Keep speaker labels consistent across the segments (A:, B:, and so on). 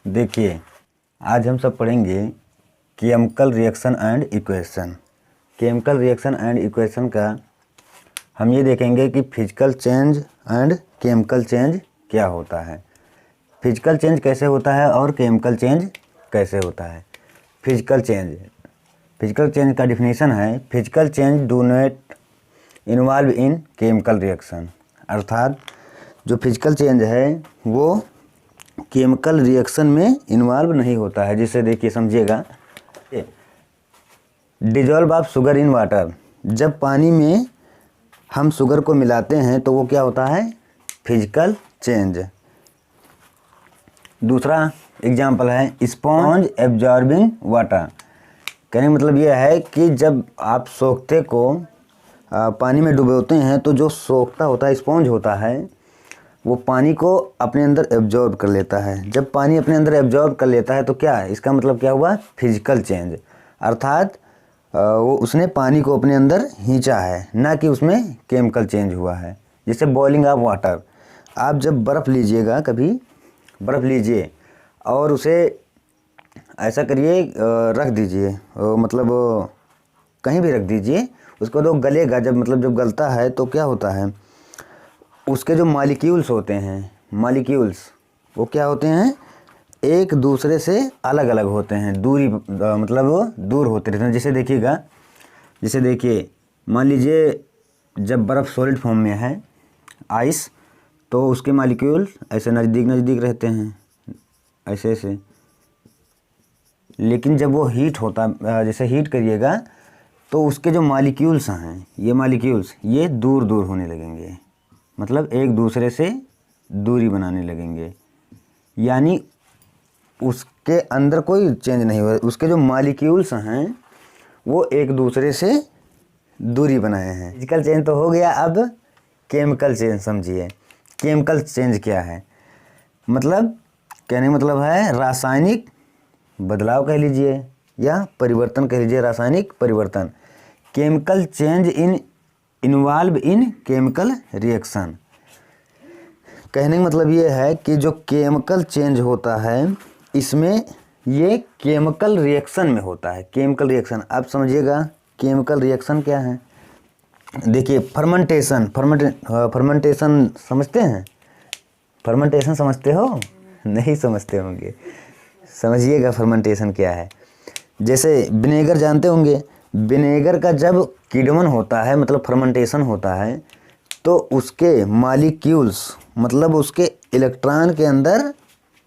A: देखिए, आज हम सब पढ़ेंगे chemical reaction and equation. Chemical reaction and equation का हम ये देखेंगे कि physical change and chemical change क्या होता है, फिजिकल चेंज कैसे होता है और केमिकल चेंज कैसे होता है। फिजिकल चेंज का डिफिनीशन है physical change do not involve in chemical reaction. अर्थात जो फिजिकल चेंज है वो केमिकल रिएक्शन में इन्वॉल्व नहीं होता है। जिसे देखिए समझिएगा, dissolve of sugar in water, जब पानी में हम शुगर को मिलाते हैं तो वो क्या होता है, फिजिकल चेंज। दूसरा एग्जाम्पल है स्पॉन्ज एब्जॉर्बिंग वाटर। कहने का मतलब ये है कि जब आप सोखते को पानी में डुबोते हैं तो जो सोखता होता है, स्पॉन्ज होता है, वो पानी को अपने अंदर एब्जॉर्ब कर लेता है। जब पानी अपने अंदर एब्जॉर्ब कर लेता है तो क्या है, इसका मतलब क्या हुआ, फिजिकल चेंज। अर्थात वो उसने पानी को अपने अंदर खींचा है, ना कि उसमें केमिकल चेंज हुआ है। जैसे बॉइलिंग ऑफ वाटर, आप जब बर्फ़ लीजिएगा, कभी बर्फ़ लीजिए और उसे ऐसा करिए, रख दीजिए, मतलब कहीं भी रख दीजिए, उसको तो गलेगा। जब गलता है तो क्या होता है, उसके जो मॉलिक्यूल्स होते हैं, मॉलिक्यूल्स वो क्या होते हैं, एक दूसरे से अलग अलग होते हैं, दूरी मतलब वो दूर होते रहते हैं। जैसे देखिए मान लीजिए जब बर्फ़ सॉलिड फॉर्म में है, आइस, तो उसके मॉलिक्यूल ऐसे नज़दीक रहते हैं, ऐसे। लेकिन जब वो हीट होता, जैसे हीट करिएगा तो उसके जो मॉलिक्यूल्स हैं, ये मॉलिक्यूल्स ये दूर होने लगेंगे, मतलब एक दूसरे से दूरी बनाने लगेंगे। यानी उसके अंदर कोई चेंज नहीं हुआ, उसके जो मॉलिक्यूल्स हैं वो एक दूसरे से दूरी बनाए हैं। फिजिकल चेंज तो हो गया, अब केमिकल चेंज समझिए। केमिकल चेंज क्या है, मतलब कहने का मतलब है रासायनिक बदलाव कह लीजिए या परिवर्तन कह लीजिए, रासायनिक परिवर्तन। Chemical change involve in chemical reaction. कहने का मतलब ये है कि जो केमिकल चेंज होता है इसमें ये केमिकल रिएक्शन में होता है। केमिकल रिएक्शन आप समझिएगा, केमिकल रिएक्शन क्या है। देखिए फर्मेंटेशन समझते हैं, फर्मेंटेशन समझते हो, नहीं समझते होंगे, समझिएगा फर्मेंटेशन क्या है। जैसे विनेगर जानते होंगे, विनेगर का जब किण्वन होता है, मतलब फर्मेंटेशन होता है, तो उसके मॉलिक्यूल्स मतलब उसके इलेक्ट्रॉन के अंदर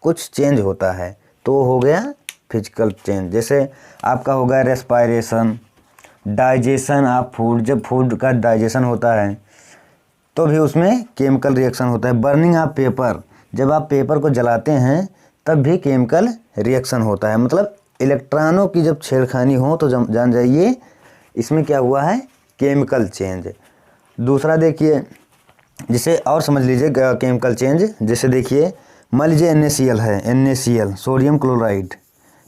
A: कुछ चेंज होता है, तो हो गया फिजिकल चेंज। जैसे आपका होगा रेस्पायरेशन, डाइजेशन ऑफ फूड, जब फूड का डाइजेशन होता है तो भी उसमें केमिकल रिएक्शन होता है। बर्निंग ऑफ पेपर, जब आप पेपर को जलाते हैं तब भी केमिकल रिएक्शन होता है। मतलब इलेक्ट्रॉनों की जब छेड़खानी हो तो जान जाइए इसमें क्या हुआ है, केमिकल चेंज। दूसरा देखिए, जिसे और समझ लीजिए केमिकल चेंज। जैसे देखिए मान लीजिए NaCl है, NaCl सोडियम क्लोराइड,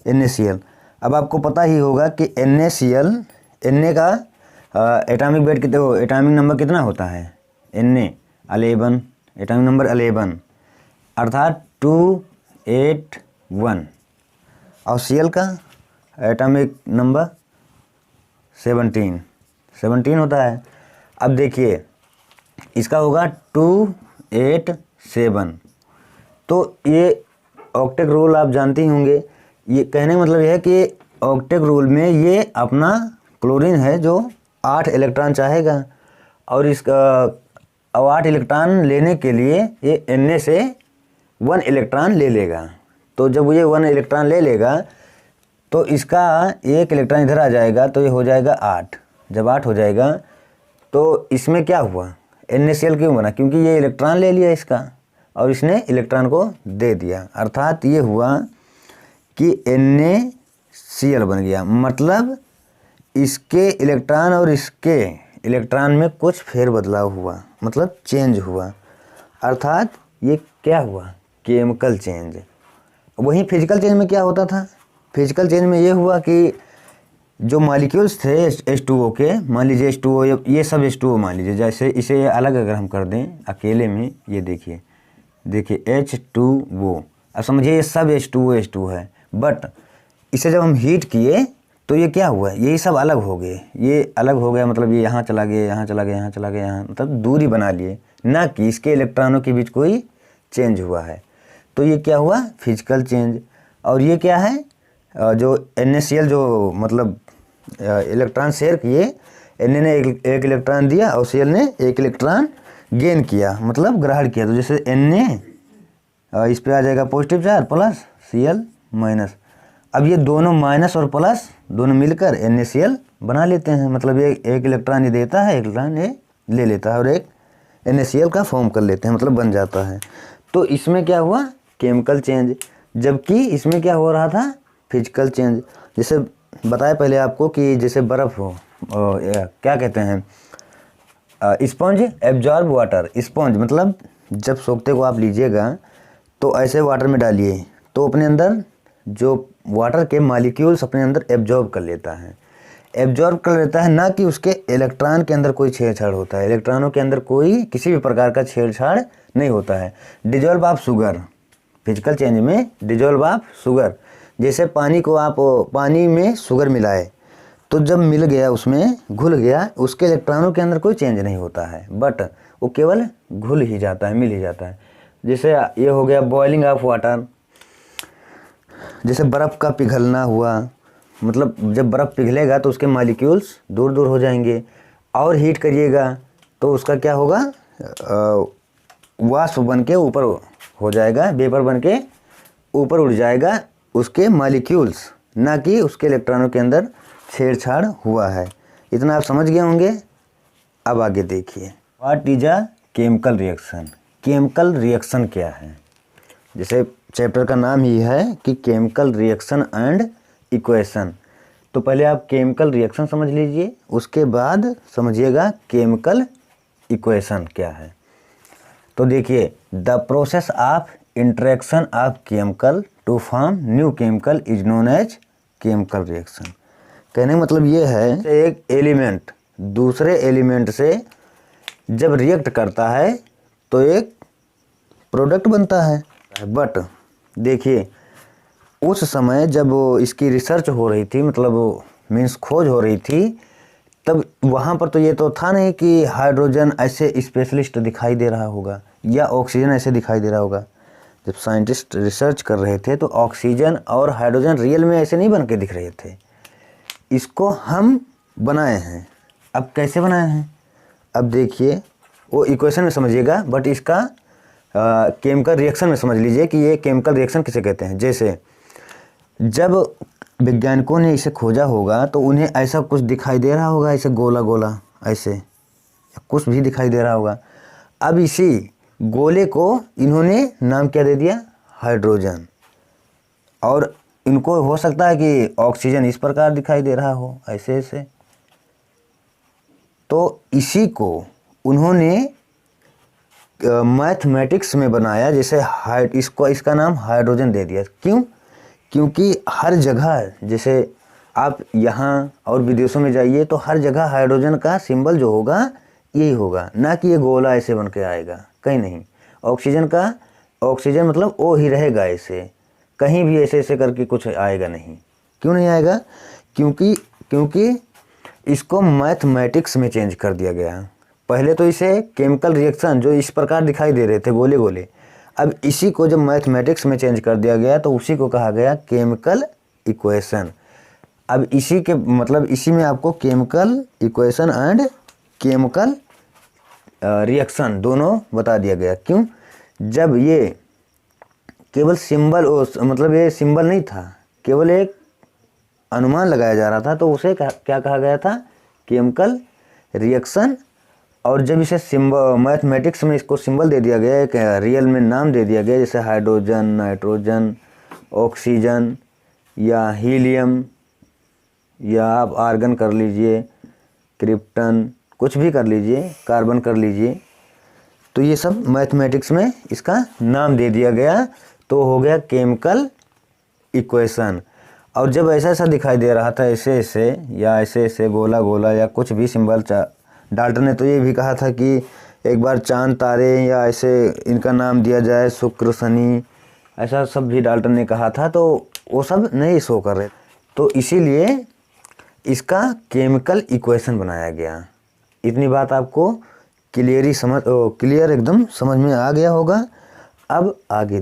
A: NaCl। अब आपको पता ही होगा कि NaCl, Na का एटॉमिक वेट कितने, एटॉमिक नंबर कितना होता है, Na 11, एटॉमिक नंबर 11, अर्थात 281। और Cl का एटॉमिक नंबर 17 होता है। अब देखिए इसका होगा 287। तो ये ऑक्टेट रूल आप जानते ही होंगे। ये कहने का मतलब यह है कि ऑक्टेट रूल में ये अपना क्लोरीन है जो 8 इलेक्ट्रॉन चाहेगा, और इसका 8 इलेक्ट्रॉन लेने के लिए ये Na से 1 इलेक्ट्रॉन ले लेगा। तो जब ये 1 इलेक्ट्रॉन ले लेगा तो इसका 1 इलेक्ट्रॉन इधर आ जाएगा, तो ये हो जाएगा 8। जब 8 हो जाएगा तो इसमें क्या हुआ, NaCl क्यों बना, क्योंकि ये इलेक्ट्रॉन ले लिया इसका और इसने इलेक्ट्रॉन को दे दिया। अर्थात ये हुआ कि NaCl बन गया, मतलब इसके इलेक्ट्रॉन और इसके इलेक्ट्रॉन में कुछ फेर बदलाव हुआ, मतलब चेंज हुआ। अर्थात ये क्या हुआ, केमिकल चेंज। वहीं फिजिकल चेंज में क्या होता था, फिजिकल चेंज में ये हुआ कि जो मॉलिक्यूल्स थे H2O के, मान लीजिए H2O, ये सब H2O मान लीजिए, जैसे इसे अलग अगर हम कर दें अकेले में, ये देखिए H2O, अब समझिए ये सब H2O है, बट इसे जब हम हीट किए तो ये क्या हुआ, यही सब अलग हो गए, ये अलग हो गया, मतलब ये यहाँ चला गया, यहाँ चला गया, यहाँ चला गया, यहाँ, मतलब दूरी बना लिए, ना कि इसके इलेक्ट्रॉनों के बीच कोई चेंज हुआ है। तो ये क्या हुआ, फिजिकल चेंज। और ये क्या है, जो NaCl जो मतलब इलेक्ट्रॉन शेयर किए, Na ने एक इलेक्ट्रॉन दिया और Cl ने एक इलेक्ट्रॉन गेन किया, मतलब ग्रहण किया। तो जैसे Na इस पे आ जाएगा positive charge plus Cl minus. अब ये दोनों माइनस और प्लस दोनों मिलकर NaCl बना लेते हैं, मतलब ये एक इलेक्ट्रॉन ये देता है, एक इलेक्ट्रॉन ये ले लेता है और एक NaCl का फॉर्म कर लेते हैं, मतलब बन जाता है। तो इसमें क्या हुआ, केमिकल चेंज, जबकि इसमें क्या हो रहा था, फिजिकल चेंज। जैसे बताया पहले आपको कि जैसे बर्फ़ हो, क्या कहते हैं, स्पंज एब्जॉर्ब वाटर। स्पंज मतलब जब सोखते को आप लीजिएगा तो ऐसे वाटर में डालिए तो अपने अंदर जो वाटर के मॉलिक्यूल्स अपने अंदर एब्जॉर्ब कर लेता है, एब्जॉर्ब कर लेता है, ना कि उसके इलेक्ट्रॉन के अंदर कोई छेड़छाड़ होता है। इलेक्ट्रॉनों के अंदर कोई किसी भी प्रकार का छेड़छाड़ नहीं होता है। Dissolve of sugar, physical change में डिजॉल्व ऑफ शुगर, जैसे पानी को आप पानी में शुगर मिलाए तो जब मिल गया, उसमें घुल गया, उसके इलेक्ट्रॉनों के अंदर कोई चेंज नहीं होता है, बट वो केवल घुल ही जाता है, मिल ही जाता है। जैसे ये हो गया बॉइलिंग ऑफ वाटर, जैसे बर्फ़ का पिघलना हुआ, मतलब जब बर्फ़ पिघलेगा तो उसके मॉलिक्यूल्स दूर दूर हो जाएंगे, और हीट करिएगा तो उसका क्या होगा, वाष्प बन के ऊपर हो जाएगा, वेपर बन के ऊपर उड़ जाएगा उसके मॉलिक्यूल्स, ना कि उसके इलेक्ट्रॉनों के अंदर छेड़छाड़ हुआ है। इतना आप समझ गए होंगे। अब आगे देखिए, what is a chemical reaction. Chemical reaction क्या है, जैसे चैप्टर का नाम ही है कि केमिकल रिएक्शन एंड इक्वेशन। तो पहले आप केमिकल रिएक्शन समझ लीजिए, उसके बाद समझिएगा केमिकल इक्वेशन क्या है। तो देखिए, the process of interaction of chemical to form new chemical is known as chemical reaction. कहने का मतलब ये है, एक एलिमेंट दूसरे एलिमेंट से जब रिएक्ट करता है तो एक प्रोडक्ट बनता है। बट देखिए, उस समय जब इसकी रिसर्च हो रही थी, मतलब मीन्स खोज हो रही थी, तब वहाँ पर तो ये तो था नहीं कि हाइड्रोजन ऐसे स्पेशलिस्ट दिखाई दे रहा होगा या ऑक्सीजन ऐसे दिखाई दे रहा होगा। जब साइंटिस्ट रिसर्च कर रहे थे तो ऑक्सीजन और हाइड्रोजन रियल में ऐसे नहीं बन के दिख रहे थे, इसको हम बनाए हैं। अब कैसे बनाए हैं, अब देखिए, वो इक्वेशन में समझिएगा, बट इसका केमिकल रिएक्शन में समझ लीजिए कि ये केमिकल रिएक्शन किसे कहते हैं। जैसे जब वैज्ञानिकों ने इसे खोजा होगा तो उन्हें ऐसा कुछ दिखाई दे रहा होगा, ऐसे गोला गोला ऐसे कुछ भी दिखाई दे रहा होगा। अब इसी गोले को इन्होंने नाम क्या दे दिया, हाइड्रोजन, और इनको हो सकता है कि ऑक्सीजन इस प्रकार दिखाई दे रहा हो, ऐसे ऐसे। तो इसी को उन्होंने मैथमेटिक्स में बनाया, जैसे इसका नाम हाइड्रोजन दे दिया। क्यों, क्योंकि हर जगह, जैसे आप यहाँ और विदेशों में जाइए तो हर जगह हाइड्रोजन का सिंबल जो होगा यही होगा, ना कि ये गोला ऐसे बन के आएगा, कहीं नहीं। ऑक्सीजन मतलब ओ ही रहेगा, ऐसे कहीं भी ऐसे ऐसे करके कुछ आएगा नहीं। क्यों नहीं आएगा, क्योंकि इसको मैथमेटिक्स में चेंज कर दिया गया। पहले तो इसे केमिकल रिएक्शन जो इस प्रकार दिखाई दे रहे थे गोले गोले, अब इसी को जब मैथमेटिक्स में चेंज कर दिया गया तो उसी को कहा गया केमिकल इक्वेशन। अब इसी के मतलब इसी में आपको chemical equation and chemical reaction दोनों बता दिया गया। क्यों, जब ये केवल सिंबल, मतलब ये सिंबल नहीं था, केवल एक अनुमान लगाया जा रहा था, तो उसे क्या कहा गया था, केमिकल रिएक्शन। और जब इसे सिंबल मैथमेटिक्स में इसको सिंबल दे दिया गया, एक रियल में नाम दे दिया गया, जैसे हाइड्रोजन, नाइट्रोजन, ऑक्सीजन या हीलियम, या आप आर्गन कर लीजिए, क्रिप्टन, कुछ भी कर लीजिए, कार्बन कर लीजिए, तो ये सब मैथमेटिक्स में इसका नाम दे दिया गया, तो हो गया केमिकल इक्वेशन। और जब ऐसा ऐसा दिखाई दे रहा था, ऐसे ऐसे या ऐसे ऐसे गोला गोला या कुछ भी सिंबल, डाल्टन ने तो ये भी कहा था कि एक बार चांद तारे या ऐसे इनका नाम दिया जाए, शुक्र, शनि ऐसा सब भी डाल्टन ने कहा था, तो वो सब नहीं शो कर रहे। तो इसीलिए इसका केमिकल इक्वेशन बनाया गया। इतनी बात आपको क्लियर एकदम समझ में आ गया होगा। अब आगे